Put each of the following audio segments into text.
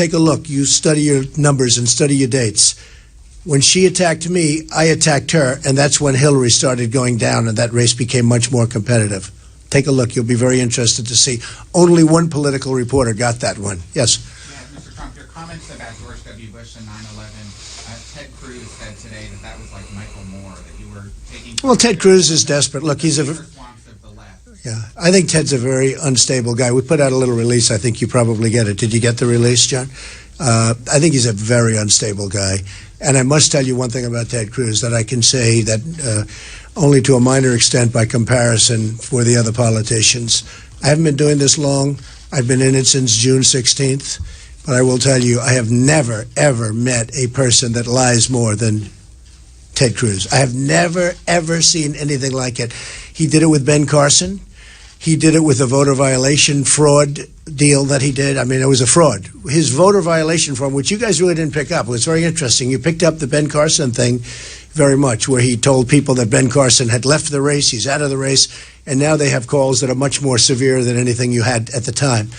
take a look. You study your numbers and study your dates. When she attacked me, I attacked her, and that's when Hillary started going down, and that race became much more competitive. Take a look. You'll be very interested to see. Only one political reporter got that one. Yes? Yeah, Mr. Trump, your comments about George W. Bush and 9/11, Ted Cruz said today that was like Michael Moore, that you were taking... Well, Ted Cruz is desperate. Look, he's a... Yeah, I think Ted's a very unstable guy. We put out a little release. I think you probably get it. Did you get the release, John? I think he's a very unstable guy. And I must tell you one thing about Ted Cruz that I can say that only to a minor extent by comparison for the other politicians. I haven't been doing this long. I've been in it since June 16th. But I will tell you, I have never, ever met a person that lies more than Ted Cruz. I have never, ever seen anything like it. He did it with Ben Carson. He did it with the voter violation fraud deal that he did. I mean, it was a fraud. His voter violation form, which you guys really didn't pick up, was very interesting. You picked up the Ben Carson thing very much, where he told people that Ben Carson had left the race, he's out of the race, and now they have calls that are much more severe than anything you had at the time.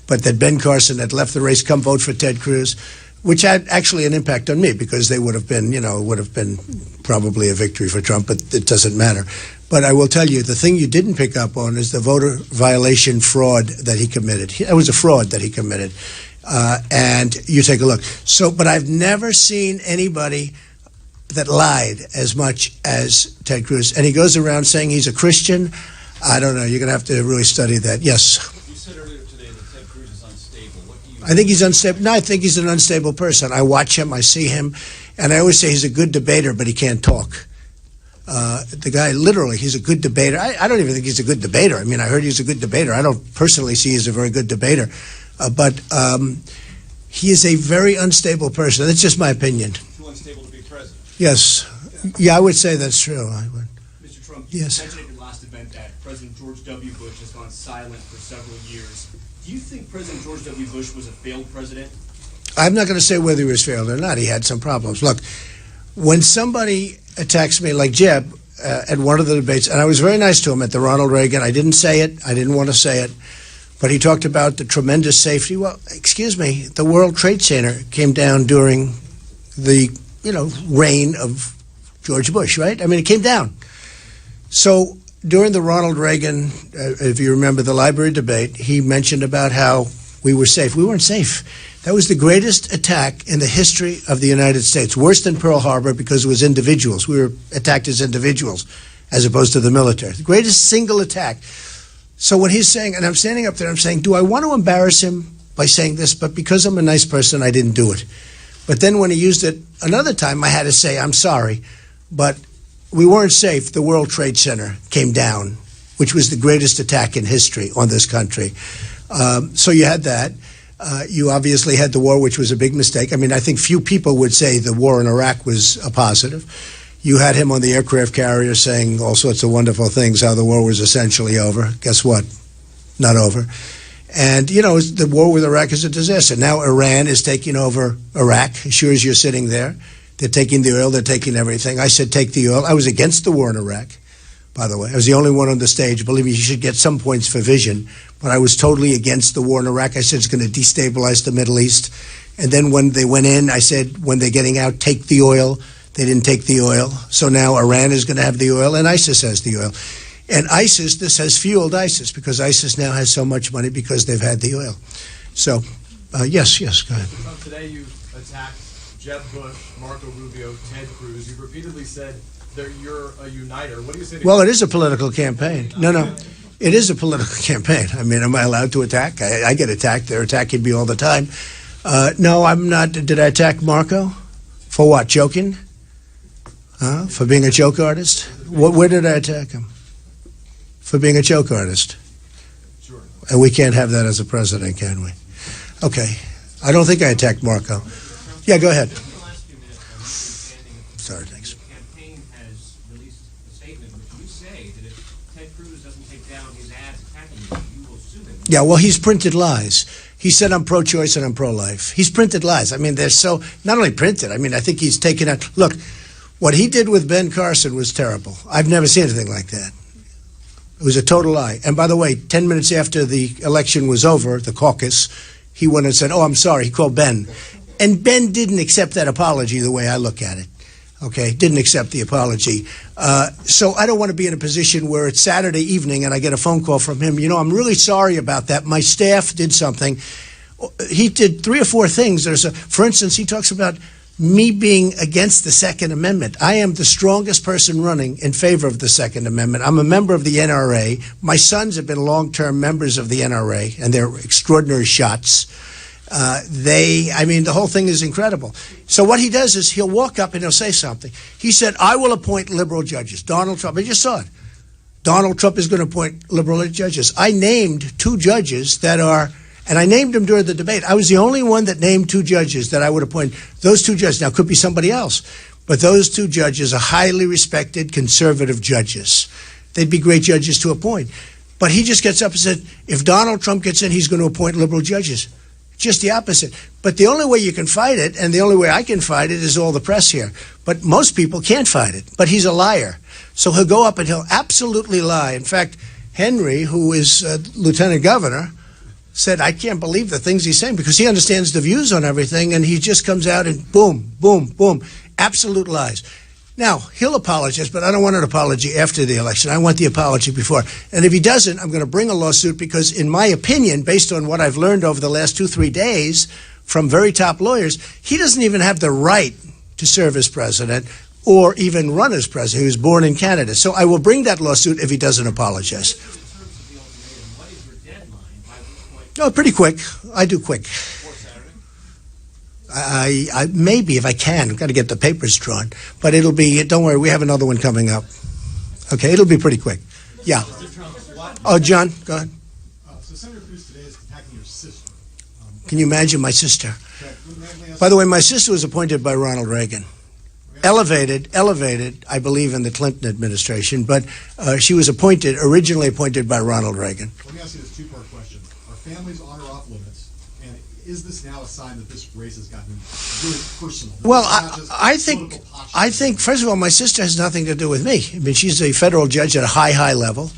But that Ben Carson had left the race, come vote for Ted Cruz, which had actually an impact on me because they would have been, would have been probably a victory for Trump, but it doesn't matter. But I will tell you, the thing you didn't pick up on is the voter violation fraud that he committed. It was a fraud that he committed. And you take a look. So, but I've never seen anybody that lied as much as Ted Cruz. And he goes around saying he's a Christian. I don't know. You're going to have to really study that. Yes? You said earlier today that Ted Cruz is unstable. What do you... I think he's unstable. No, I think he's an unstable person. I watch him. I see him. And I always say he's a good debater, but he can't talk. The guy, literally, he's a good debater. I don't even think he's a good debater. I mean, I heard he's a good debater. I don't personally see he's a very good debater. But he is a very unstable person. That's just my opinion. Too unstable to be president. Yes. Yeah, I would say that's true. I would. Mr. Trump, you mentioned at your last event that President George W. Bush has gone silent for several years. Do you think President George W. Bush was a failed president? I'm not going to say whether he was failed or not. He had some problems. Look, when somebody attacks me like Jeb at one of the debates, and I was very nice to him at the Ronald Reagan. I didn't say it. I didn't want to say it. But he talked about the tremendous safety. Well, excuse me, the World Trade Center came down during the, reign of George Bush, right? I mean, it came down. So during the Ronald Reagan, if you remember the library debate, he mentioned about how we were safe. We weren't safe. That was the greatest attack in the history of the United States, worse than Pearl Harbor because it was individuals. We were attacked as individuals as opposed to the military. The greatest single attack. So what he's saying, and I'm standing up there, I'm saying, do I want to embarrass him by saying this? But because I'm a nice person, I didn't do it. But then when he used it another time, I had to say, I'm sorry, but we weren't safe. The World Trade Center came down, which was the greatest attack in history on this country. So you had that. You obviously had the war, which was a big mistake. I mean, I think few people would say the war in Iraq was a positive. You had him on the aircraft carrier saying all sorts of wonderful things, how the war was essentially over. Guess what? Not over. And, the war with Iraq is a disaster. Now Iran is taking over Iraq, as sure as you're sitting there. They're taking the oil. They're taking everything. I said take the oil. I was against the war in Iraq, by the way. I was the only one on the stage. Believe me, you should get some points for vision. But I was totally against the war in Iraq. I said it's going to destabilize the Middle East. And then when they went in, I said when they're getting out, take the oil. They didn't take the oil. So now Iran is going to have the oil and ISIS has the oil. And ISIS, this has fueled ISIS because ISIS now has so much money because they've had the oil. So, yes, go ahead. Today you attacked Jeb Bush, Marco Rubio, Ted Cruz. You've repeatedly said that you're a uniter. What do you say to... Well, it is a political campaign. No. It is a political campaign. I mean, am I allowed to attack? I get attacked. They're attacking me all the time. No, I'm not. Did I attack Marco? For what? Joking? For being a joke artist? Where did I attack him? For being a joke artist. Sure. And we can't have that as a president, can we? Okay. I don't think I attacked Marco. Yeah, go ahead. Sorry, thanks. The campaign has released a statement in which you say that if Ted Cruz doesn't take down his ads attacking you, you will sue him. Yeah, well, he's printed lies. He said I'm pro-choice and I'm pro-life. He's printed lies. I mean, they're so, not only printed, I mean, I think he's taken out. Look, what he did with Ben Carson was terrible. I've never seen anything like that. It was a total lie. And by the way, 10 minutes after the election was over, the caucus, he went and said, "Oh, I'm sorry." He called Ben. And Ben didn't accept that apology the way I look at it. Okay, didn't accept the apology. So I don't want to be in a position where it's Saturday evening and I get a phone call from him. I'm really sorry about that. My staff did something. He did 3 or 4 things. For instance, he talks about me being against the Second Amendment. I am the strongest person running in favor of the Second Amendment. I'm a member of the NRA. My sons have been long-term members of the NRA, and they're extraordinary shots. The whole thing is incredible. So what he does is he'll walk up and he'll say something. He said, "I will appoint liberal judges." Donald Trump, I just saw it. Donald Trump is going to appoint liberal judges. I named 2 judges that are, and I named them during the debate. I was the only one that named 2 judges that I would appoint. Those 2 judges, now could be somebody else, but those 2 judges are highly respected conservative judges. They'd be great judges to appoint. But he just gets up and said, if Donald Trump gets in, he's going to appoint liberal judges. Just the opposite. But the only way you can fight it, and the only way I can fight it, is all the press here. But most people can't fight it. But he's a liar. So he'll go up and he'll absolutely lie. In fact, Henry, who is lieutenant governor, said, I can't believe the things he's saying, because he understands the views on everything, and he just comes out and boom, boom, boom, absolute lies. Now, he'll apologize, but I don't want an apology after the election. I want the apology before. And if he doesn't, I'm going to bring a lawsuit because, in my opinion, based on what I've learned over the last 2-3 days from very top lawyers, he doesn't even have the right to serve as president or even run as president. He was born in Canada. So I will bring that lawsuit if he doesn't apologize. Oh, pretty quick. I do quick. I maybe if I can. I've got to get the papers drawn, but it'll be. Don't worry, we have another one coming up. Okay, it'll be pretty quick. Yeah. Oh, John, go ahead. So Senator Cruz today is attacking your sister. Can you imagine my sister? By the way, my sister was appointed by Ronald Reagan. Elevated, I believe, in the Clinton administration, but she was originally appointed by Ronald Reagan. Let me ask you this 2-part question. Are families on or off limits? And is this now a sign that this race has gotten really personal? Well, I think, first of all, my sister has nothing to do with me. I mean, she's a federal judge at a high level,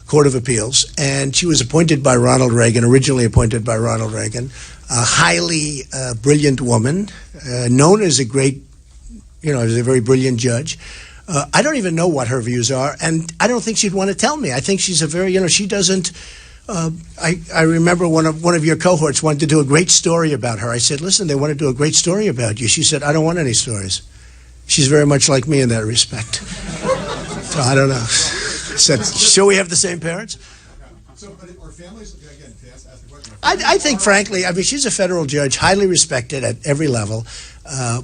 Court of Appeals, and she was appointed by Ronald Reagan, originally appointed by Ronald Reagan, a highly brilliant woman, known as a great, as a very brilliant judge. I don't even know what her views are, and I don't think she'd want to tell me. I think she's a very, she doesn't. I remember one of your cohorts wanted to do a great story about her. I said, listen, they want to do a great story about you. She said, I don't want any stories. She's very much like me in that respect. So I don't know. I said, sure we have the same parents? So, but are families, again, to ask the question. I think, frankly, she's a federal judge, highly respected at every level,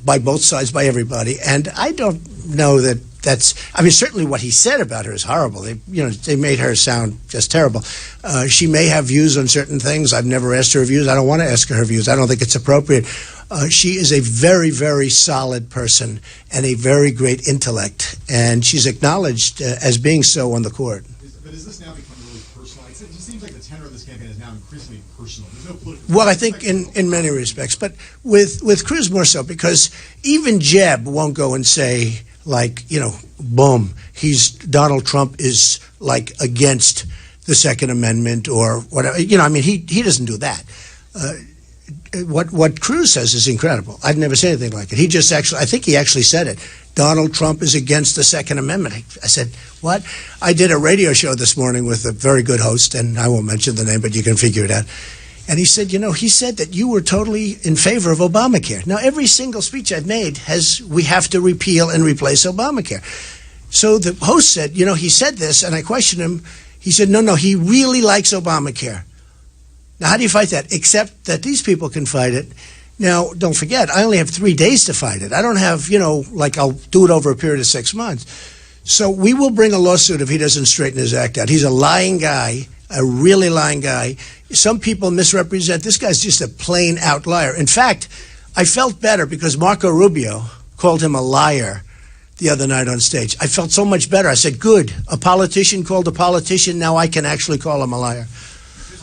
by both sides, by everybody. And I don't know that that's, certainly what he said about her is horrible. They made her sound just terrible. She may have views on certain things. I've never asked her views. I don't want to ask her views. I don't think it's appropriate. She is a very, very solid person and a very great intellect. And she's acknowledged as being so on the court. But is this now becoming really personal? It just seems like the tenor of this campaign is now increasingly personal. There's no political. Well, I think in many respects. But with Cruz more so, because even Jeb won't go and say, boom, Donald Trump is against the Second Amendment or whatever. He doesn't do that. What Cruz says is incredible. I've never seen anything like it. I think he actually said it. Donald Trump is against the Second Amendment. I said, what? I did a radio show this morning with a very good host, and I won't mention the name, but you can figure it out. And he said, he said that you were totally in favor of Obamacare. Now, every single speech I've made we have to repeal and replace Obamacare. So the host said, he said this, and I questioned him. He said, no, he really likes Obamacare. Now, how do you fight that? Except that these people can fight it. Now, don't forget, I only have 3 days to fight it. I don't have, I'll do it over a period of 6 months. So we will bring a lawsuit if he doesn't straighten his act out. He's a lying guy, a really lying guy. Some people misrepresent. This guy's just a plain out liar. In fact, I felt better because Marco Rubio called him a liar the other night on stage. I felt so much better. I said, good, a politician called a politician. Now I can actually call him a liar.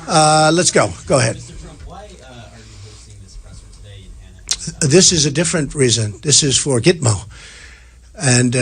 Let's go. Go ahead. Mr. Trump, why are you hosting this presser today in Anna? This is a different reason. This is for Gitmo. And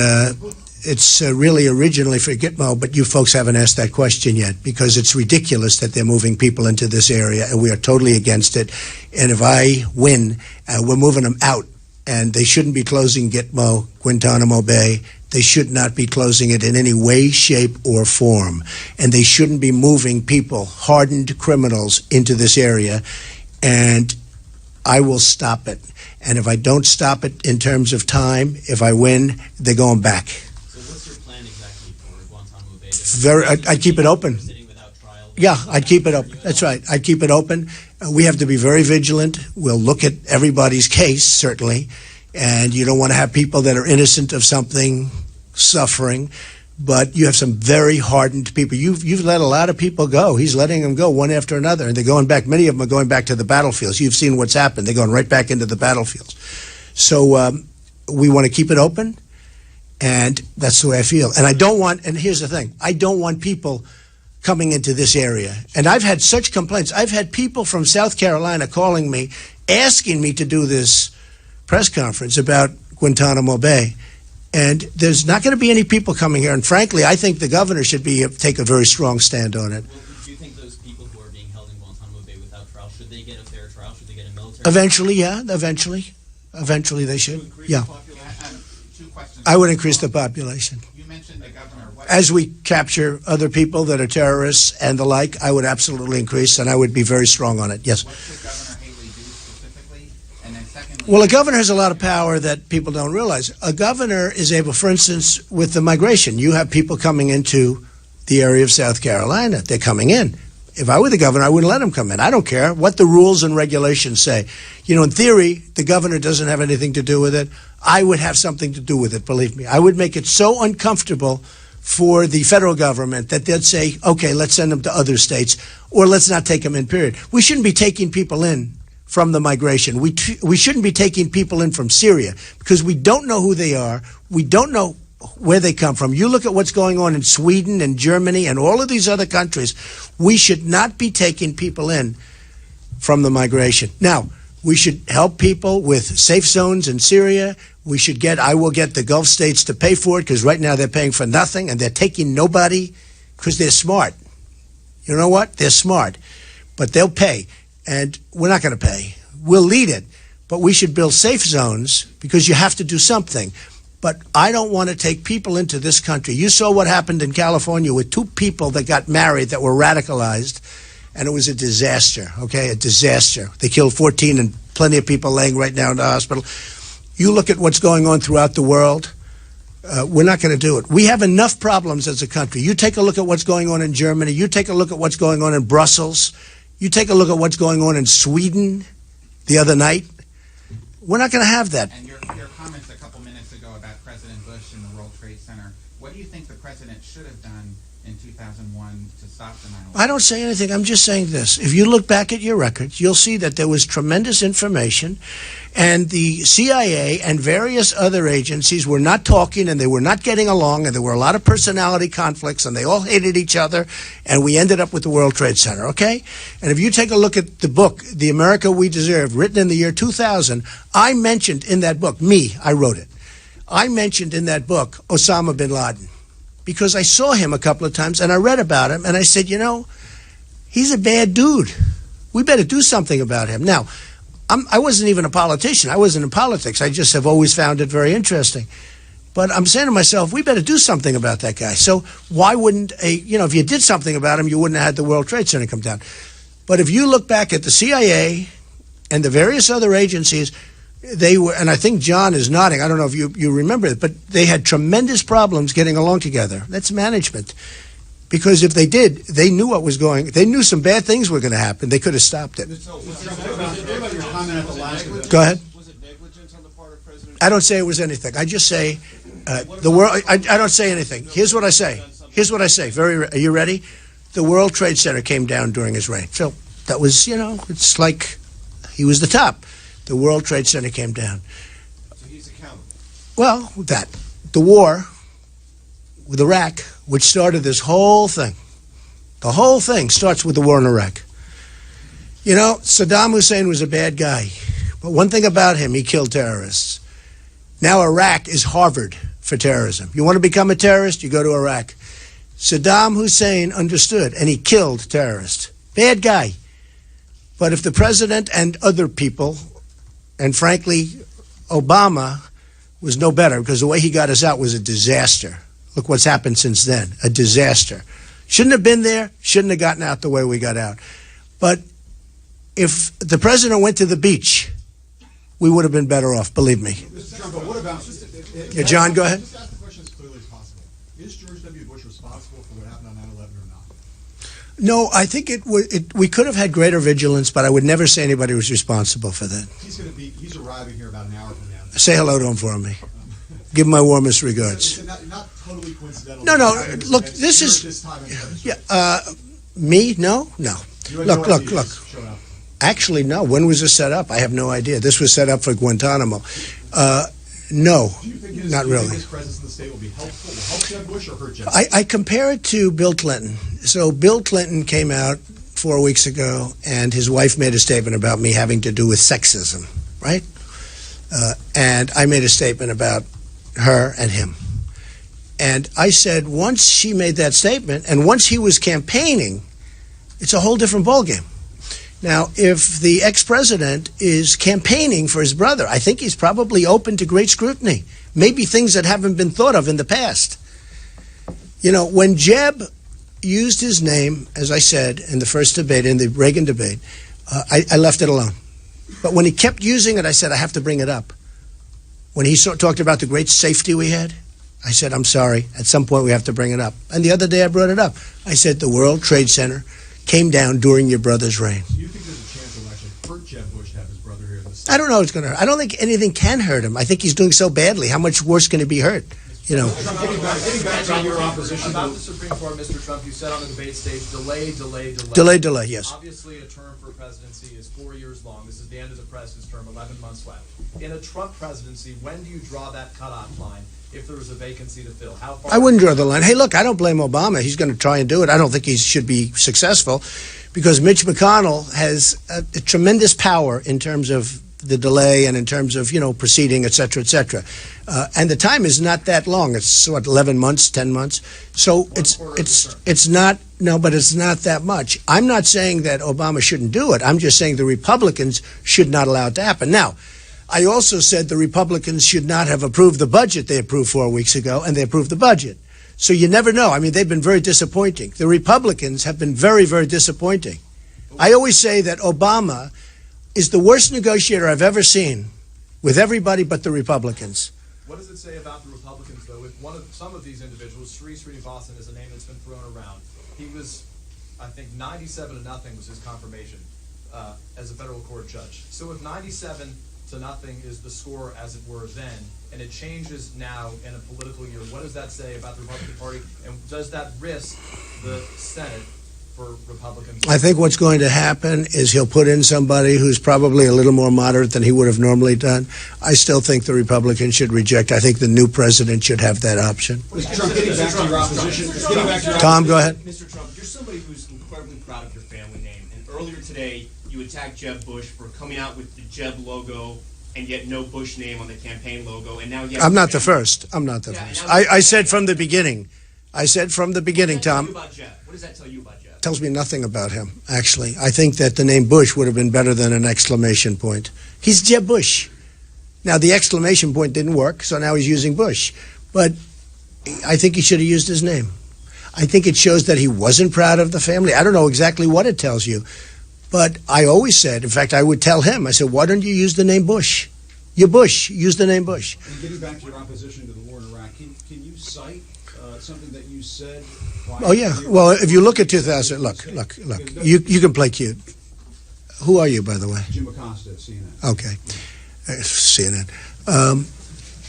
it's really originally for Gitmo, but you folks haven't asked that question yet because it's ridiculous that they're moving people into this area, and we are totally against it. And if I win, we're moving them out, and they shouldn't be closing Gitmo, Guantanamo Bay. They should not be closing it in any way, shape, or form. And they shouldn't be moving people, hardened criminals, into this area. And I will stop it. And if I don't stop it in terms of time, if I win, they're going back. So what's your plan exactly for Guantanamo Bay? I'd keep it open. Sitting without trial? Yeah, I'd keep it open. That's right. I'd keep it open. We have to be very vigilant. We'll look at everybody's case, certainly. And you don't want to have people that are innocent of something suffering. But you have some very hardened people. You've let a lot of people go. He's letting them go one after another. And they're going back. Many of them are going back to the battlefields. You've seen what's happened. They're going right back into the battlefields. So we want to keep it open. And that's the way I feel. And I don't want, and here's the thing, I don't want people coming into this area. And I've had such complaints. I've had people from South Carolina calling me, asking me to do this press conference about Guantanamo Bay. And there's not going to be any people coming here. And frankly, I think the governor should take a very strong stand on it. Well, do you think those people who are being held in Guantanamo Bay without trial, should they get a fair trial? Should they get a military Eventually, yeah. Eventually they should. Yeah. Two questions. I would increase the population. You mentioned the governor. As we capture other people that are terrorists and the like, I would absolutely increase, and I would be very strong on it. Yes. What should Governor Haley do specifically? And then secondly, Well, a governor has a lot of power that people don't realize. A governor is able, for instance, with the migration, you have people coming into the area of South Carolina. They're coming in. If I were the governor, I wouldn't let them come in. I don't care what the rules and regulations say. You know, in theory, the governor doesn't have anything to do with it. I would have something to do with it, believe me. I would make it so uncomfortable for the federal government that they'd say, okay, let's send them to other states, or let's not take them in, period. We shouldn't be taking people in from the migration. We shouldn't be taking people in from Syria because we don't know who they are. We don't know where they come from. You look at what's going on in Sweden and Germany and all of these other countries. We should not be taking people in from the migration. Now, we should help people with safe zones in Syria. I will get the Gulf states to pay for it because right now they're paying for nothing and they're taking nobody because they're smart. You know what? They're smart. But they'll pay. And we're not going to pay. We'll lead it. But we should build safe zones because you have to do something. But I don't want to take people into this country. You saw what happened in California with two people that got married that were radicalized, and it was a disaster, okay, a disaster. They killed 14 and plenty of people laying right now in the hospital. You look at what's going on throughout the world, we're not going to do it. We have enough problems as a country. You take a look at what's going on in Germany. You take a look at what's going on in Brussels. You take a look at what's going on in Sweden the other night. We're not going to have that. and your comments a couple minutes ago about President Bush and the World Trade Center, what do you think the president should have done in 2001 to stop the 9/11? I don't say anything. I'm just saying this. If you look back at your records, you'll see that there was tremendous information, and the CIA and various other agencies were not talking, and they were not getting along, and there were a lot of personality conflicts, and they all hated each other, and we ended up with the World Trade Center, okay? And if you take a look at the book, The America We Deserve, written in the year 2000, I mentioned in that book, I wrote it, I mentioned in that book Osama bin Laden. Because I saw him a couple of times and I read about him and I said, you know, he's a bad dude. We better do something about him. Now, I wasn't even a politician. I wasn't in politics. I just have always found it very interesting. But I'm saying to myself, we better do something about that guy. So why wouldn't if you did something about him, you wouldn't have had the World Trade Center come down. But if you look back at the CIA and the various other agencies, they were, and I think John is nodding, I don't know if you remember it, but they had tremendous problems getting along together. That's management. Because if they did, they knew what was going, they knew some bad things were going to happen. They could have stopped it. What about your comment at the last event? Go ahead. Was it negligence on the part of President? I don't say it was anything. I just say the world, I don't say anything. Here's what I say. Are you ready? The World Trade Center came down during his reign. So that was, it's like he was the top. The World Trade Center came down. So he's accountable. Well, the war with Iraq, which started this whole thing. The whole thing starts with the war in Iraq. Saddam Hussein was a bad guy. But one thing about him, he killed terrorists. Now Iraq is Harvard for terrorism. You want to become a terrorist, you go to Iraq. Saddam Hussein understood, and he killed terrorists. Bad guy. But if the president and other people, and frankly, Obama was no better, because the way he got us out was a disaster. Look what's happened since then, a disaster. Shouldn't have been there, shouldn't have gotten out the way we got out. But if the president went to the beach, we would have been better off, believe me. Mr. Trump, but what about... Yeah, John, go ahead. Just ask the question as clearly as possible. Is George W. Bush responsible for what happened on 9/11 or not? No, I think we could have had greater vigilance, but I would never say anybody was responsible for that. He's arriving here about an hour from now. Say hello to him for me. Give him my warmest regards. It's not totally coincidental. No, look, this is... Me? No. Look. Actually, no. When was this set up? I have no idea. This was set up for Guantanamo. No, not really. Do you think his presence in the state will be helpful? Will help Jeb Bush or hurt Jeb? I compare it to Bill Clinton. So Bill Clinton came out 4 weeks ago, and his wife made a statement about me having to do with sexism, right? And I made a statement about her and him. And I said once she made that statement, and once he was campaigning, it's a whole different ballgame. Now, if the ex-president is campaigning for his brother, I think he's probably open to great scrutiny, maybe things that haven't been thought of in the past. You know, when Jeb used his name, as I said in the first debate, in the Reagan debate, I left it alone. But when he kept using it, I said, I have to bring it up. When he talked about the great safety we had, I said, I'm sorry, at some point we have to bring it up. And the other day I brought it up. I said, the World Trade Center came down during your brother's reign. Do you think there's a chance it will actually hurt Jeb Bush to have his brother here in the state? I don't know it's going to hurt. I don't think anything can hurt him. I think he's doing so badly. How much worse can he be hurt? You know. Getting back to your opposition about the Supreme Court, Mr. Trump, you said on the debate stage, Delay, yes. Obviously, a term for presidency is 4 years long. This is the end of the president's term, 11 months left. In a Trump presidency, when do you draw that cutoff line if there was a vacancy to fill? How far? I wouldn't draw the line. Hey, look, I don't blame Obama. He's going to try and do it. I don't think he should be successful because Mitch McConnell has a tremendous power in terms of the delay and in terms of, you know, proceeding, et cetera, et cetera. And the time is not that long. It's, what, 11 months, 10 months? So it's not, no, but it's not that much. I'm not saying that Obama shouldn't do it. I'm just saying the Republicans should not allow it to happen. Now, I also said the Republicans should not have approved the budget they approved 4 weeks ago, and they approved the budget. So you never know. I mean, they've been very disappointing. The Republicans have been very, very disappointing. I always say that Obama is the worst negotiator I've ever seen with everybody but the Republicans. What does it say about the Republicans, though, if some of these individuals, Srinivasan is a name that's been thrown around. He was, I think, 97-0 was his confirmation as a federal court judge. So if 97-0 is the score, as it were, then, and it changes now in a political year, what does that say about the Republican Party, and does that risk the Senate for Republicans? I think what's going to happen is he'll put in somebody who's probably a little more moderate than he would have normally done. I still think the Republicans should reject. I think the new president should have that option. Mr. Trump, getting back to your opposition. Tom, go ahead. Mr. Trump, you're somebody who's incredibly proud of your family name, and earlier today you attacked Jeb Bush for coming out with the Jeb logo and yet no Bush name on the campaign logo, and now you have I'm not the first. I'm not the first. I said from the beginning. Tom. What does that tell you about Jeb? Tells me nothing about him, actually. I think that the name Bush would have been better than an exclamation point. He's Jeb Bush. Now, the exclamation point didn't work, so now he's using Bush. But I think he should have used his name. I think it shows that he wasn't proud of the family. I don't know exactly what it tells you. But I always said, in fact, I would tell him, I said, why don't you use the name Bush? You're Bush. Use the name Bush. And getting back to your opposition to the war in Iraq, can you cite something that you said? Oh, yeah. Well, if you look at 2000, look. You can play cute. Who are you, by the way? Jim Acosta, CNN. Okay. CNN.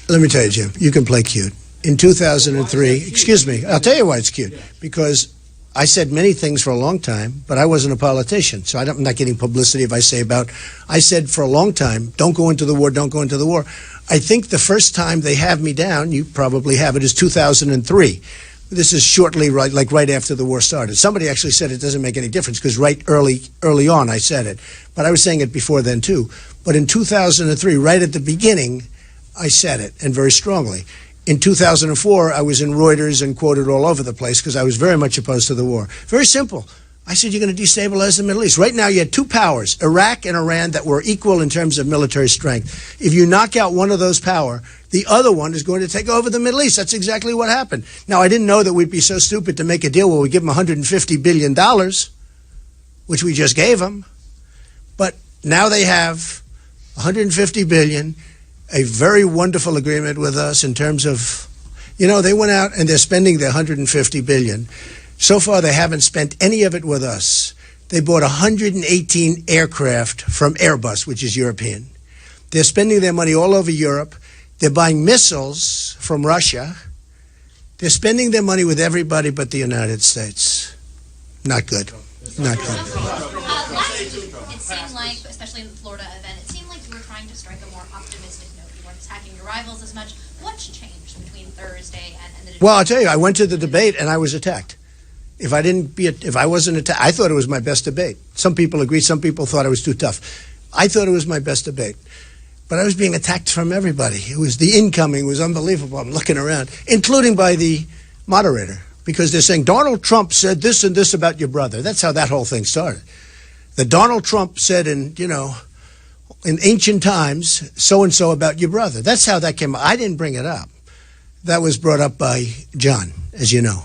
Let me tell you, Jim, you can play cute. In 2003, excuse me, I'll tell you why it's cute. Because I said many things for a long time, but I wasn't a politician, so I'm not getting publicity if I say about. I said for a long time, don't go into the war, don't go into the war. I think the first time they have me down, you probably have it, is 2003. This is shortly, right after the war started. Somebody actually said it doesn't make any difference because right early on I said it. But I was saying it before then too. But in 2003, right at the beginning, I said it, and very strongly. in 2004, I was in Reuters and quoted all over the place because I was very much opposed to the war. Very simple. I said, you're going to destabilize the Middle East. Right now, you had two powers, Iraq and Iran, that were equal in terms of military strength. If you knock out one of those power, the other one is going to take over the Middle East. That's exactly what happened. Now, I didn't know that we'd be so stupid to make a deal where we give them $150 billion, which we just gave them. But now they have $150 billion, a very wonderful agreement with us in terms of, they went out and they're spending their $150 billion. So far, they haven't spent any of it with us. They bought 118 aircraft from Airbus, which is European. They're spending their money all over Europe. They're buying missiles from Russia. They're spending their money with everybody but the United States. Not good. Not good. It seemed like, especially in the Florida event, it seemed like you were trying to strike a more optimistic note. You weren't attacking your rivals as much. What's changed between Thursday and the debate? Well, I'll tell you, I went to the debate and I was attacked. If I wasn't attacked, I thought it was my best debate. Some people agreed. Some people thought I was too tough. I thought it was my best debate. But I was being attacked from everybody. The incoming was unbelievable. I'm looking around, including by the moderator, because they're saying Donald Trump said this and this about your brother. That's how that whole thing started. That Donald Trump said in ancient times, so-and-so about your brother. That's how that came up. I didn't bring it up. That was brought up by John, as you know.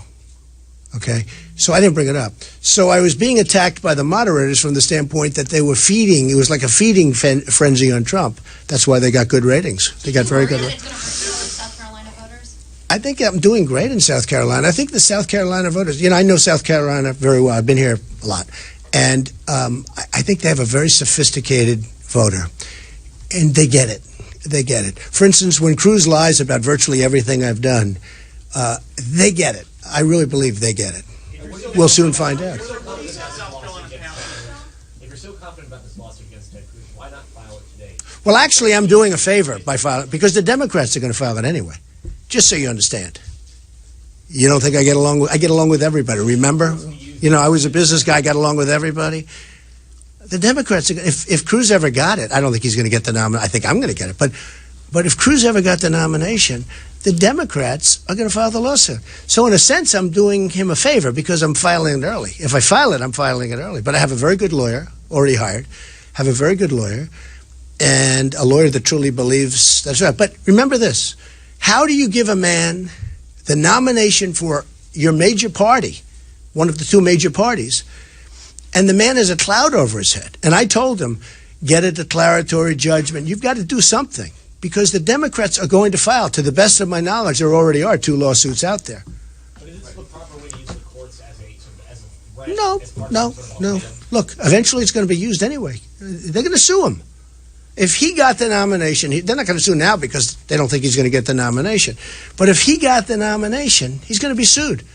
Okay? So I didn't bring it up. So I was being attacked by the moderators from the standpoint that they were feeding. It was like a feeding frenzy on Trump. That's why they got good ratings. They got very good ratings. South Carolina voters? I think I'm doing great in South Carolina. I think the South Carolina voters, I know South Carolina very well. I've been here a lot. And I think they have a very sophisticated voter. And they get it. They get it. For instance, when Cruz lies about virtually everything I've done, they get it. I really believe they get it. We'll soon find out. If you're so confident about this lawsuit against Ted Cruz, why not file it today? Well, actually, I'm doing a favor by filing, because the Democrats are going to file it anyway. Just so you understand. You don't think I get along with everybody? Remember? I was a business guy, got along with everybody. The Democrats are, if Cruz ever got it, I don't think he's going to get the nomination. I think I'm going to get it, but if Cruz ever got the nomination, the Democrats are going to file the lawsuit. So in a sense, I'm doing him a favor because I'm filing it early. If I file it, I'm filing it early. But I have a very good lawyer, already hired, have a very good lawyer, and a lawyer that truly believes that's right. But remember this, how do you give a man the nomination for your major party, one of the two major parties, and the man has a cloud over his head? And I told him, get a declaratory judgment. You've got to do something. Because the Democrats are going to file. To the best of my knowledge, there already are 2 lawsuits out there. But is this the proper way to use the courts as a threat? No. Look, eventually it's going to be used anyway. They're going to sue him. If he got the nomination, they're not going to sue now because they don't think he's going to get the nomination. But if he got the nomination, he's going to be sued.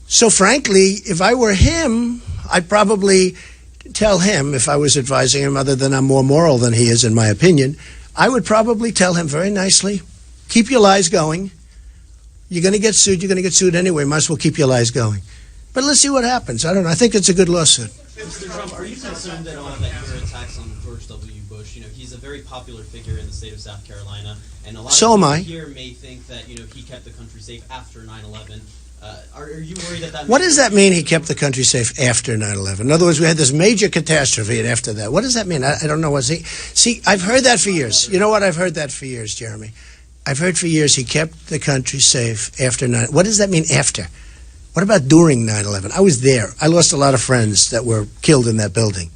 So frankly, if I were him, I'd probably tell him, if I was advising him, other than I'm more moral than he is, in my opinion, I would probably tell him very nicely, keep your lies going. You're going to get sued. You're going to get sued anyway. Might as well keep your lies going. But let's see what happens. I don't know. I think it's a good lawsuit. Mr. Trump, are you concerned that your attacks on George W. Bush, he's a very popular figure in the state of South Carolina, and a lot of people here may think that, he kept the country safe after 9/11. Are you worried that What does that mean, he kept the country safe after 9/11? In other words, we had this major catastrophe, and after that, what does that mean? I don't know. See, I've heard that for years. You know what? I've heard that for years, Jeremy. I've heard for years he kept the country safe after 9/11. What does that mean, after? What about during 9/11? I was there. I lost a lot of friends that were killed in that building.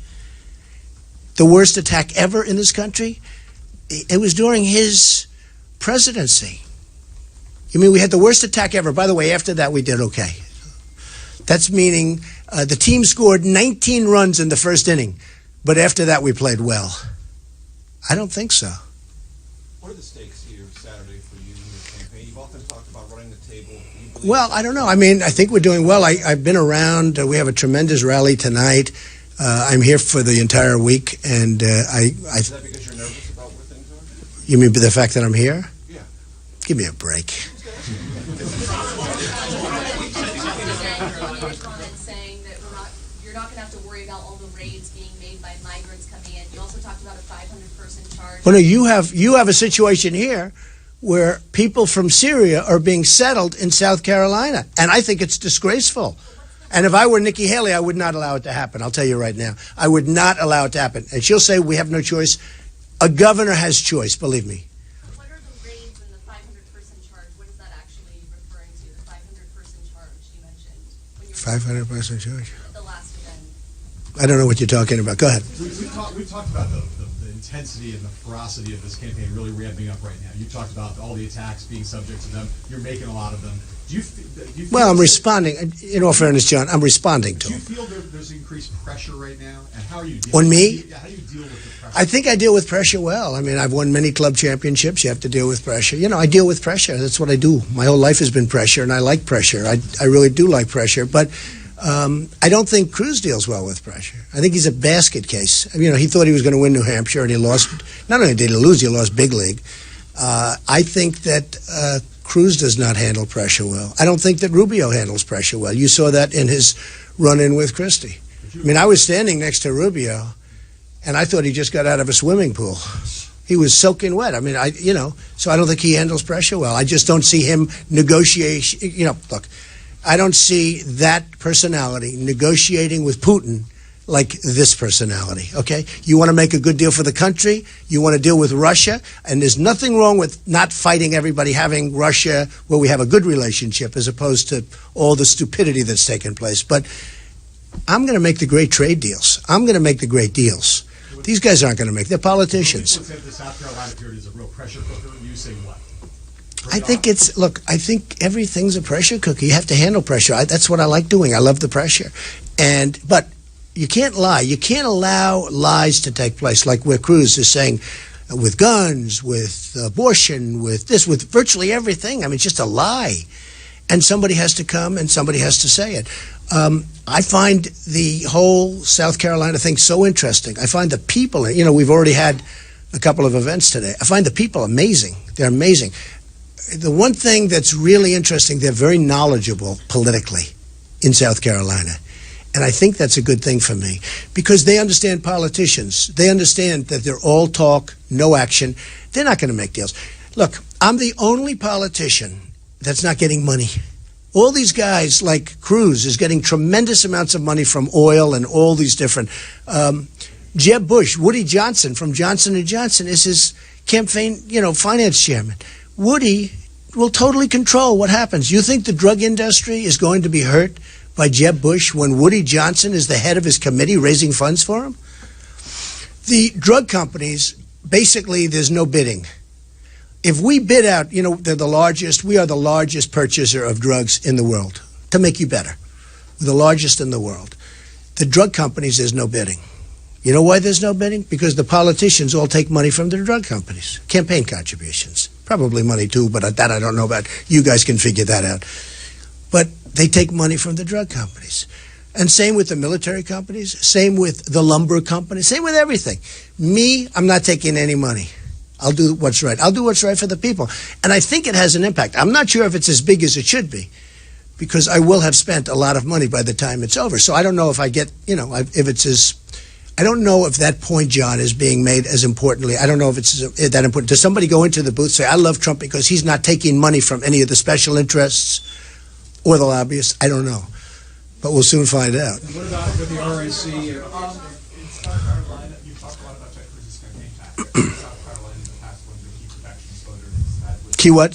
The worst attack ever in this country? It was during his presidency. You mean we had the worst attack ever? By the way, after that, we did okay. That's meaning the team scored 19 runs in the first inning, but after that, we played well. I don't think so. What are the stakes here Saturday for you in your campaign? You've often talked about running the table. Well, I don't know. I mean, I think we're doing well. I've been around. We have a tremendous rally tonight. I'm here for the entire week, and Is that because you're nervous about where things are? You mean the fact that I'm here? Yeah. Give me a break. Saying that you're not going to have to worry about all the raids being made by migrants coming in. You also talked about a 500-person charge. Well, no, you have a situation here where people from Syria are being settled in South Carolina. And I think it's disgraceful. And if I were Nikki Haley, I would not allow it to happen. I'll tell you right now. I would not allow it to happen. And she'll say we have no choice. A governor has choice, believe me. What are the raids and the 500-person charge? What is that actually referring to, the 500-person charge you mentioned? 500-person charge? At the last event. I don't know what you're talking about. Go ahead. We've talked about the intensity and the ferocity of this campaign really ramping up right now. You talked about all the attacks being subject to them. You're making a lot of them. Do you feel well, I'm responding. In all fairness, John, I'm responding to them. him. Do you feel there's increased pressure right now? And how are you dealing on me? How do you deal with the pressure? I think I deal with pressure well. I mean, I've won many club championships. You have to deal with pressure. You know, I deal with pressure. That's what I do. My whole life has been pressure, and I like pressure. I really do like pressure. But I don't think Cruz deals well with pressure. I think he's a basket case. You know, he thought he was going to win New Hampshire, and he lost. Not only did he lose, he lost big league. I think that Cruz does not handle pressure well. I don't think that Rubio handles pressure well. You saw that in his run-in with Christie. I mean, I was standing next to Rubio, and I thought he just got out of a swimming pool. He was soaking wet. I mean, so I don't think he handles pressure well. I just don't see him negotiate. You know, look, I don't see that personality negotiating with Putin like this personality, okay? You want to make a good deal for the country, you want to deal with Russia, and there's nothing wrong with not fighting everybody, having Russia where we have a good relationship as opposed to all the stupidity that's taken place. But I'm going to make the great trade deals. I'm going to make the great deals. These guys aren't going to make. They're politicians. People say the South Carolina period is a real pressure cooker. You say what? I think I think everything's a pressure cooker. You have to handle pressure. That's what I like doing. I love the pressure. But you can't lie. You can't allow lies to take place, like where Cruz is saying with guns, with abortion, with this, with virtually everything. I mean, it's just a lie. And somebody has to come and somebody has to say it. I find the whole South Carolina thing so interesting. I find the people, we've already had a couple of events today. I find the people amazing. They're amazing. The one thing that's really interesting, they're very knowledgeable politically in South Carolina. And I think that's a good thing for me because they understand politicians. They understand that they're all talk, no action. They're not going to make deals. Look, I'm the only politician that's not getting money. All these guys like Cruz is getting tremendous amounts of money from oil and all these different. Jeb Bush, Woody Johnson from Johnson & Johnson is his campaign, finance chairman. Woody will totally control what happens. You think the drug industry is going to be hurt by Jeb Bush when Woody Johnson is the head of his committee raising funds for him? The drug companies, basically, there's no bidding. If we bid out, they're the largest, we are the largest purchaser of drugs in the world, to make you better. We're the largest in the world. The drug companies, there's no bidding. You know why there's no bidding? Because the politicians all take money from the drug companies, campaign contributions. Probably money too, but that I don't know about. You guys can figure that out. But they take money from the drug companies. And same with the military companies, same with the lumber companies, same with everything. Me, I'm not taking any money. I'll do what's right. I'll do what's right for the people. And I think it has an impact. I'm not sure if it's as big as it should be because I will have spent a lot of money by the time it's over. So I don't know if I get, if it's as, I don't know if that point, John, is being made as importantly. I don't know if it's that important. Does somebody go into the booth and say, I love Trump because he's not taking money from any of the special interests or the lobbyists? I don't know. But we'll soon find out. And what about with the RNC? In South Carolina, you talked a lot about Ted Cruz's campaign tactics. South Carolina in the past, one of the key protections voters had with Key what?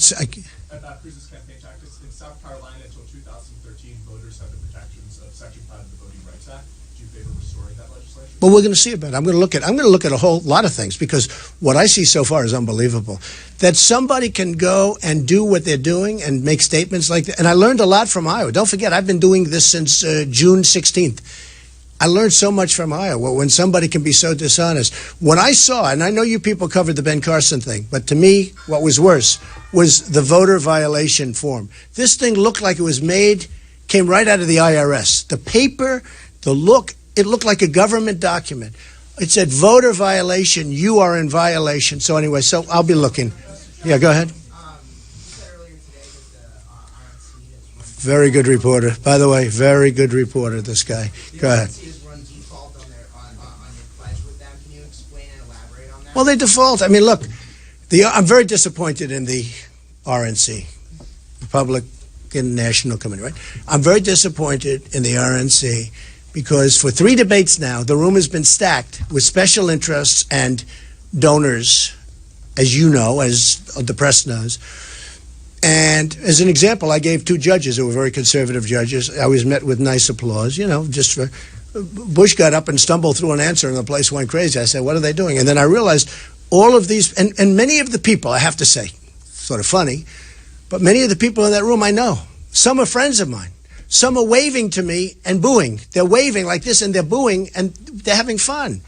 About Cruz's campaign tactics. In South Carolina until 2013, voters had the protections of Section 5 of the Voting Rights Act. Do you favor restoring that legislation? Well, we're going to see about it. I'm going to look at a whole lot of things because what I see so far is unbelievable. That somebody can go and do what they're doing and make statements like that. And I learned a lot from Iowa. Don't forget, I've been doing this since June 16th. I learned so much from Iowa when somebody can be so dishonest. When I saw, and I know you people covered the Ben Carson thing, but to me, what was worse was the voter violation form. This thing looked like it was came right out of the IRS. The paper, the look, it looked like a government document. It said voter violation, you are in violation. So anyway, I'll be looking. Yeah, go ahead. Very good reporter. By the way, very good reporter, this guy. Go ahead. Well, they default. I mean, look, I'm very disappointed in the RNC, Republican National Committee, right? I'm very disappointed in the RNC because for 3 debates now, the room has been stacked with special interests and donors, as you know, as the press knows. And as an example, I gave 2 judges who were very conservative judges. I was met with nice applause, just for... Bush got up and stumbled through an answer and the place went crazy. I said, what are they doing? And then I realized all of these, and many of the people, I have to say, sort of funny, but many of the people in that room I know. Some are friends of mine. Some are waving to me and booing. They're waving like this and they're booing and they're having fun.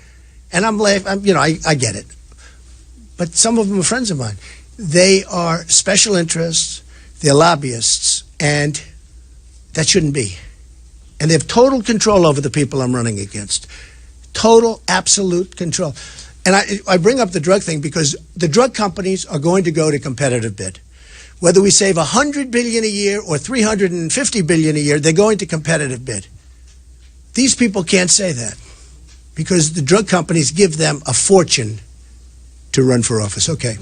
And I'm laughing, I get it. But some of them are friends of mine. They are special interests, they're lobbyists, and that shouldn't be. And they have total control over the people I'm running against. Total, absolute control. And I bring up the drug thing because the drug companies are going to go to competitive bid. Whether we save $100 billion a year or $350 billion a year, they're going to competitive bid. These people can't say that because the drug companies give them a fortune to run for office. Okay.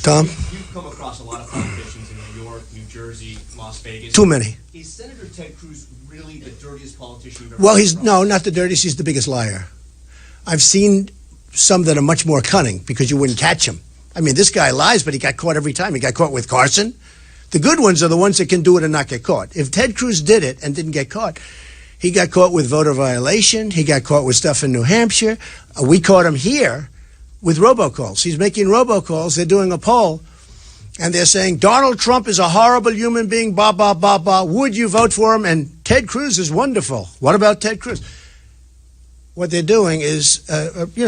Tom? You've come across a lot of politicians in New York, New Jersey, Las Vegas. Too many. Is Senator Ted Cruz really the dirtiest politician you've ever Well, come across? not the dirtiest, he's the biggest liar. I've seen some that are much more cunning because you wouldn't catch him. I mean, this guy lies, but he got caught every time. He got caught with Carson. The good ones are the ones that can do it and not get caught. If Ted Cruz did it and didn't get caught, he got caught with voter violation. He got caught with stuff in New Hampshire. We caught him here with robocalls. He's making robocalls. They're doing a poll, and they're saying, Donald Trump is a horrible human being, blah, blah, blah, blah. Would you vote for him? And Ted Cruz is wonderful. What about Ted Cruz? What they're doing is, it's, you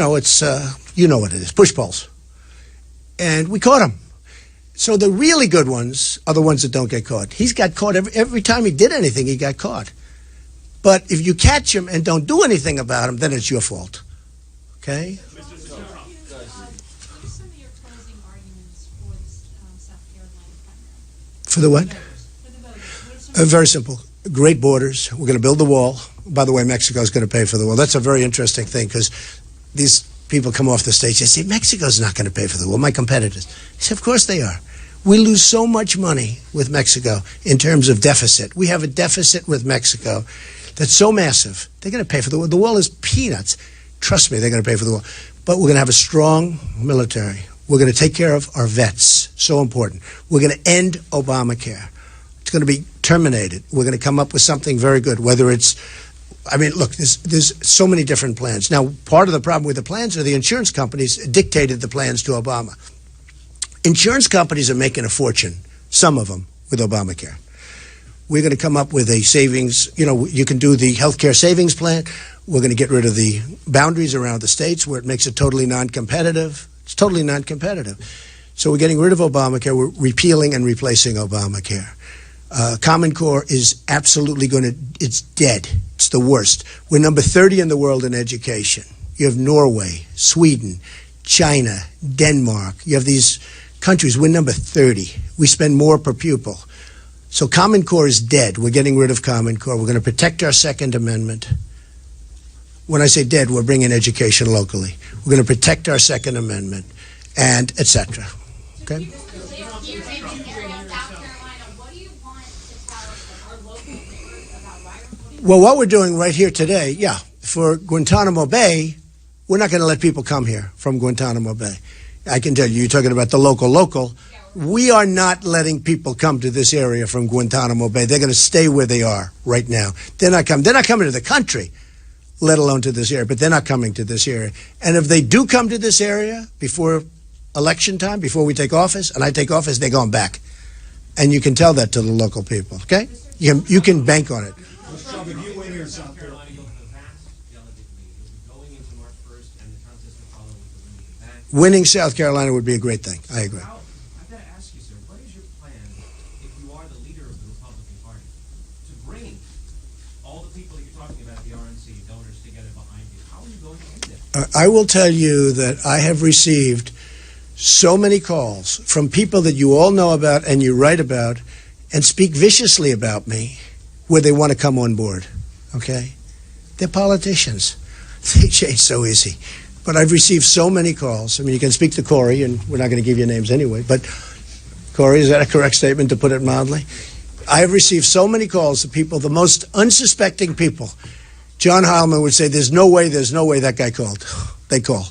know what it is, push polls. And we caught him. So the really good ones are the ones that don't get caught. He's got caught every time he did anything, he got caught. But if you catch him and don't do anything about him, then it's your fault. Okay? What are some of your closing arguments for the South Carolina primary? For the what? For the voters. Very simple. Great borders. We're going to build the wall. By the way, Mexico's going to pay for the wall. That's a very interesting thing because these people come off the stage. They say, Mexico's not going to pay for the wall. My competitors. I say, of course they are. We lose so much money with Mexico in terms of deficit. We have a deficit with Mexico that's so massive. They're going to pay for the wall. The wall is peanuts. Trust me, they're going to pay for the wall. But we're going to have a strong military. We're going to take care of our vets. So important. We're going to end Obamacare. It's going to be terminated. We're going to come up with something very good, whether it's, look, there's so many different plans. Now, part of the problem with the plans are the insurance companies dictated the plans to Obama. Insurance companies are making a fortune, some of them, with Obamacare. We're going to come up with a savings, you can do the healthcare savings plan. We're going to get rid of the boundaries around the states where it makes it totally non-competitive. It's totally non-competitive. So we're getting rid of Obamacare. We're repealing and replacing Obamacare. Common Core is absolutely it's dead. It's the worst. We're number 30 in the world in education. You have Norway, Sweden, China, Denmark. You have these countries. We're number 30. We spend more per pupil. So Common Core is dead. We're getting rid of Common Core. We're going to protect our Second Amendment. When I say dead, we're bringing education locally. We're going to protect our Second Amendment, and et cetera. Okay? Well, what we're doing right here today, for Guantanamo Bay, we're not going to let people come here from Guantanamo Bay. I can tell you, you're talking about the local. We are not letting people come to this area from Guantanamo Bay. They're going to stay where they are right now. They're not coming to the country, let alone to this area, but they're not coming to this area. And if they do come to this area before election time, before we take office, and I take office, they're going back. And you can tell that to the local people, okay? You can bank on it. Trump, if you win here in South Carolina, you'll have a vast delegate lead. You'll be going into March 1st, and the contest will follow with the winning back. Winning South Carolina would be a great thing. I agree. I've got to ask you, sir, what is your plan if you are the leader of the Republican Party to bring all the people that you're talking about, the RNC donors, together behind you? How are you going to do that? I will tell you that I have received so many calls from people that you all know about and you write about and speak viciously about me where they want to come on board, okay? They're politicians. They change so easy. but I've received so many calls. I mean, you can speak to Corey, and we're not going to give you names anyway, but Corey, is that a correct statement, to put it mildly? I have received so many calls of people, the most unsuspecting people. John Heilman would say, there's no way that guy called. They call.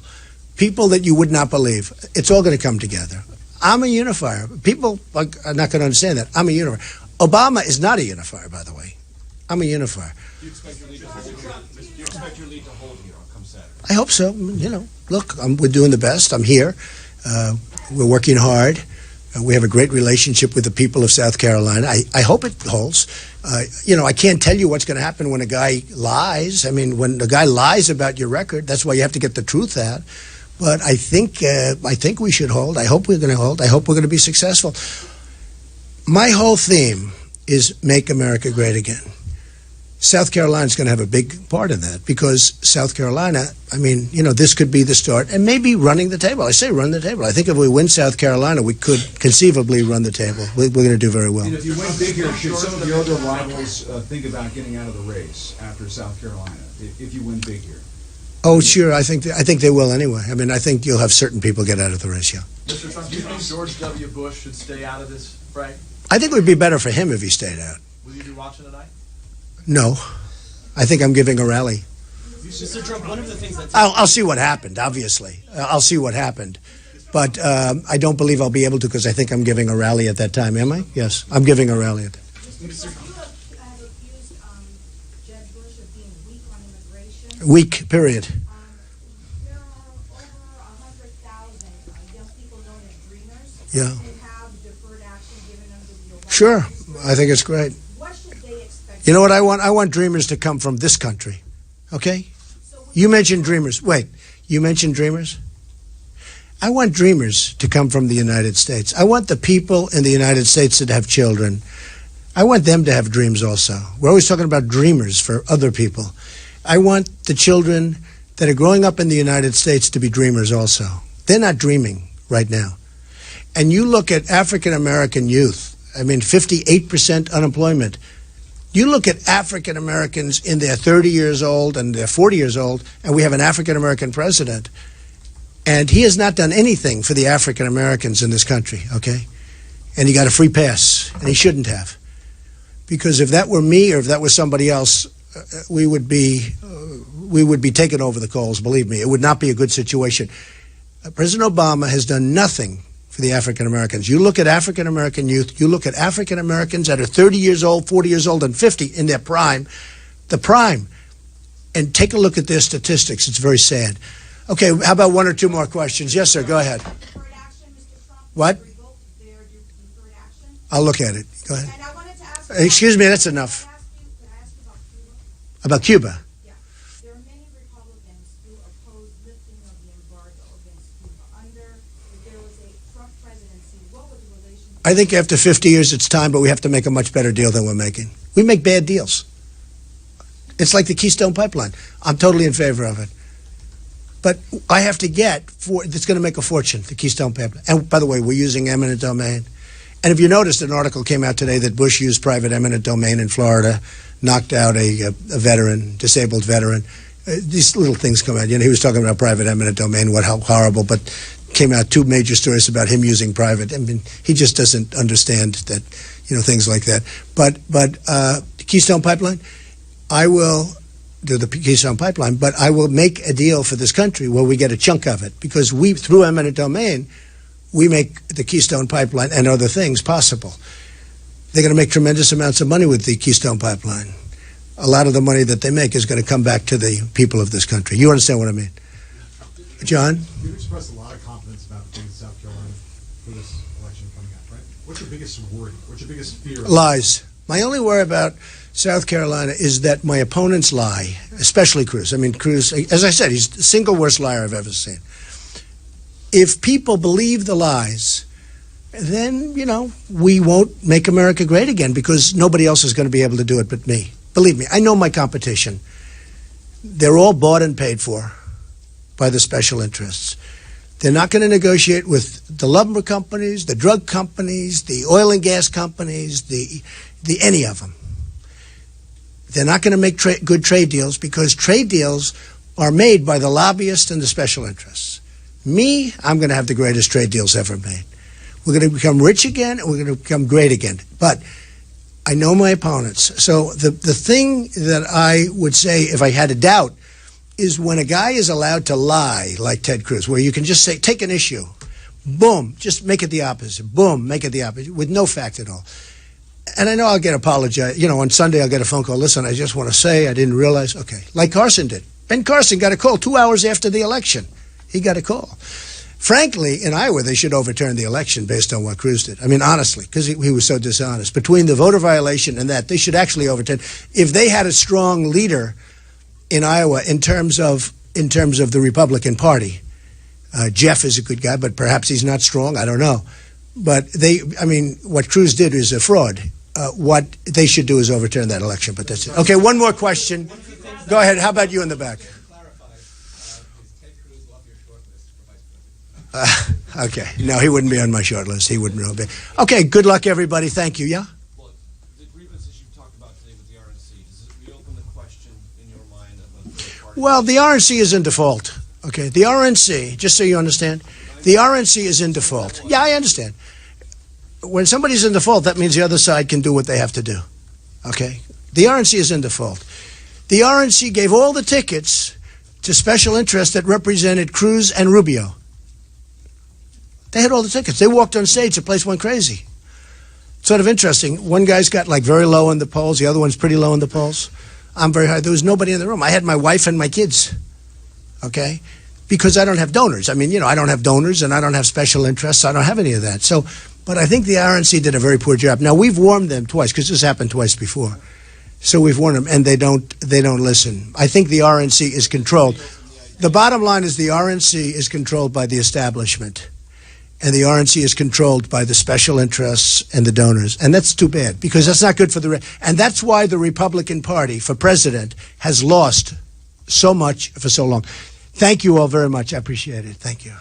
People that you would not believe. It's all going to come together. I'm a unifier. People are not going to understand that. I'm a unifier. Obama is not a unifier, by the way. I'm a unifier. Do you expect your lead to hold here come Saturday? I hope so. Look, we're doing the best. I'm here. We're working hard. We have a great relationship with the people of South Carolina. I hope it holds. I can't tell you what's going to happen when a guy lies. I mean, when a guy lies about your record, that's why you have to get the truth out. But I think we should hold. I hope we're going to hold. I hope we're going to be successful. My whole theme is make America great again. South Carolina's going to have a big part in that because South Carolina, this could be the start and maybe running the table. I say run the table. I think if we win South Carolina, we could conceivably run the table. We're going to do very well. And if you win big here, should some of your other rivals think about getting out of the race after South Carolina if you win big here? Oh, sure. I think they will anyway. I think you'll have certain people get out of the race, yeah. Mr. Trump, do you think George W. Bush should stay out of this fray? I think it would be better for him if he stayed out. Will you be watching tonight? No. I think I'm giving a rally. Mr. Trump, one of the things that... I'll see what happened, obviously. I'll see what happened. But I don't believe I'll be able to because I think I'm giving a rally at that time. Am I? Yes, I'm giving a rally at that time. Mr. Trump, you have accused Jeb Bush of being weak on immigration. Weak, period. There are over 100,000 young people known as Dreamers Yeah. who have deferred action given under the Obama Sure. administration. I think it's great. What should they expect? You know what I want? I want dreamers to come from this country. Okay? You mentioned dreamers. Wait, you mentioned dreamers? I want dreamers to come from the United States. I want the people in the United States that have children. I want them to have dreams also. We're always talking about dreamers for other people. I want the children that are growing up in the United States to be dreamers also. They're not dreaming right now. And you look at African American youth, 58% unemployment. You look at African Americans in their 30 years old and they're 40 years old, and we have an African American president. And he has not done anything for the African Americans in this country, okay? And he got a free pass, and he shouldn't have. Because if that were me or if that was somebody else, we would be taking over the coals, believe me. It would not be a good situation. President Obama has done nothing for the African Americans. You look at African American youth, you look at African Americans that are 30 years old, 40 years old, and 50 in their prime, the prime, and take a look at their statistics. It's very sad. Okay, how about one or two more questions? Yes, sir, go ahead. Deferred action, Mr. Trump, What? revoke their deferred action. I'll look at it. Go ahead. And I wanted to ask Excuse me, that's enough. Can I ask you about Cuba? About Cuba. Yeah. There are many Republicans who oppose lifting of the embargo against Cuba. If there was a Trump presidency, what would the relationship... I think after 50 years it's time, but we have to make a much better deal than we're making. We make bad deals. It's like the Keystone Pipeline. I'm totally in favor of it. But I have to it's going to make a fortune, the Keystone Pipeline. And by the way, we're using eminent domain. And if you noticed, an article came out today that Bush used private eminent domain in Florida, knocked out a veteran, disabled veteran. These little things come out. He was talking about private eminent domain, how horrible, but came out two major stories about him using private. He just doesn't understand that, things like that. But the Keystone Pipeline, I will do the Keystone Pipeline, but I will make a deal for this country where we get a chunk of it, because through eminent domain, we make the Keystone Pipeline and other things possible. They're going to make tremendous amounts of money with the Keystone Pipeline. A lot of the money that they make is going to come back to the people of this country. You understand what I mean? John? You've expressed a lot of confidence about the state of South Carolina for this election coming up, right? What's your biggest worry? What's your biggest fear? Lies. My only worry about South Carolina is that my opponents lie, especially Cruz. Cruz, as I said, he's the single worst liar I've ever seen. If people believe the lies, then, we won't make America great again, because nobody else is going to be able to do it but me. Believe me, I know my competition. They're all bought and paid for by the special interests. They're not going to negotiate with the lumber companies, the drug companies, the oil and gas companies, any of them. They're not going to make good trade deals, because trade deals are made by the lobbyists and the special interests. Me, I'm going to have the greatest trade deals ever made. We're going to become rich again, and we're going to become great again. But I know my opponents. So the thing that I would say, if I had a doubt, is when a guy is allowed to lie, like Ted Cruz, where you can just say, take an issue, boom, just make it the opposite, boom, make it the opposite, with no fact at all. And I know I'll get apologized. On Sunday I'll get a phone call. Listen, I just want to say I didn't realize. Okay, like Carson did. Ben Carson got a call 2 hours after the election. He got a call. Frankly, in Iowa, they should overturn the election based on what Cruz did. I mean, honestly, because he was so dishonest. Between the voter violation and that, they should actually overturn. If they had a strong leader in Iowa in terms of the Republican Party, Jeff is a good guy, but perhaps he's not strong. I don't know. But what Cruz did is a fraud. What they should do is overturn that election, but that's it. Okay, one more question. Go ahead. How about you in the back? Okay. No, he wouldn't be on my short list. He wouldn't be. Okay, good luck, everybody. Thank you. Yeah? Well, the grievances you talked about today with the RNC, does it reopen the question in your mind of a third party? Well, the RNC is in default. Okay, the RNC, just so you understand, the RNC is in default. Yeah, I understand. When somebody's in default, that means the other side can do what they have to do. Okay? The RNC is in default. The RNC gave all the tickets to special interests that represented Cruz and Rubio. They had all the tickets. They walked on stage. The place went crazy. Sort of interesting. One guy's got like very low in the polls. The other one's pretty low in the polls. I'm very high. There was nobody in the room. I had my wife and my kids. Okay? Because I don't have donors. I mean, I don't have donors and I don't have special interests. I don't have any of that. So, but I think the RNC did a very poor job. Now, we've warned them twice because this happened twice before. So we've warned them and they don't listen. I think the RNC is controlled. The bottom line is the RNC is controlled by the establishment. And the RNC is controlled by the special interests and the donors. And that's too bad because that's not good for and that's why the Republican Party for president has lost so much for so long. Thank you all very much. I appreciate it. Thank you.